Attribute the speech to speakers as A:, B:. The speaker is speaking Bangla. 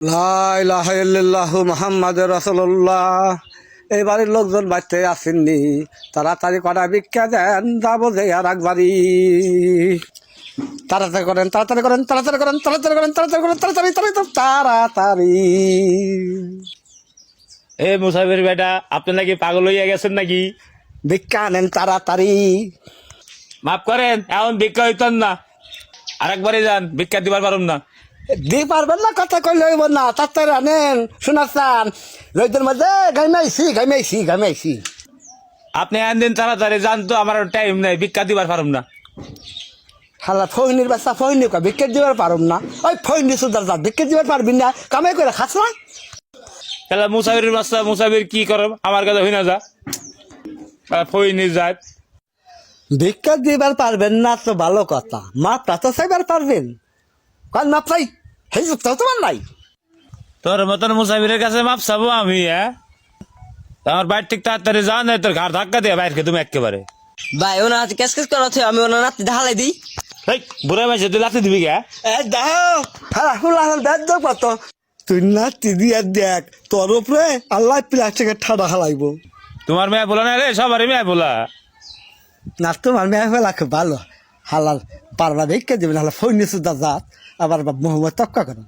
A: লা ইলাহা ইল্লাল্লাহু মুহাম্মাদুর রাসূলুল্লাহ। এই বাড়ির লোকজন বাড়িতে আসেননি, তাড়াতাড়ি কটা ভিক্ষা দেন, যাবো যে আর একবারই। তাড়াতাড়ি করেন, তাড়াতাড়ি করেন, তাড়াতাড়ি করেন, তাড়াতাড়ি করেন, তাড়াতাড়ি করেন, তাড়াতাড়ি তাড়াতাড়ি তাড়াতাড়ি।
B: এ মুসাফির বেটা, আপনি নাকি পাগল হইয়া গেছেন নাকি?
A: ভিক্ষা নেন তাড়াতাড়ি।
B: মাফ করেন, এখন ভিক্ষা হইতেন না, আরেকবারই যান, ভিক্ষা দিবার পারুম না।
A: দি পারবেন না, কথা কইলে হইব না, তাড়াতাড়ি আনেন। শোনাচ্ছান রোদের মধ্যে ঘামাইছি ঘামাইছি ঘামাইছি।
B: আপনি দিন তাড়াতাড়ি যান তো, আমার টাইম নাই, ভিক্ষা দিবার পারুম না।
A: হালা ফইনির বাচ্চা ফইনি কয় ভিক্ষা দিবার পারুম না। ওই ফইনি সুদার যা ভিক্ষা দিবার পারবি না, কামাই করে খাস না।
B: তাহলে মুসাফির বাচ্চা মুসাফির কি করব, আমার কাছে হই না যা ফইনি যায়।
A: ভিক্ষা দিবার পারবেন না তো ভালো কথা, মাপটা তো চাইবার পারবেন। কাল মাপ চাই সেই যুক্ত তোমার নাই।
B: তোর মতন মুসাফিরের কাছে মাপ চাবো আমি? আমার বাইর ঠিক তাড়াতাড়ি যা, নাই তোর ঘাড় ধাক্কা দিয়ে বাইরকে তুমি একেবারে।
C: ভাই ওনার হাতে ক্যাশ ক্যাশ করা আমি ওনার নাতি ঢালাই দিই।
B: এই বুড়া মাইছে, তুই লাথি দিবি কে?
A: দাও হ্যাঁ হুলাহাল ব্যাগ দাও কত। তুই না তিদিয়া দেখ, তোর উপরে আল্লাহ প্লাস্টিকের ঠাডা হালাইব।
B: তোমার মেয়ে বলা না রে, সবারই মেয়ে বলা
A: না তোমার মেয়ে ফেলা খুব ভালো। হালাল পারবা ভিক্ষা দিবেন, হালা ফইনি সুদা জাত, আবার মোহাম্মদ তক্কা করেন।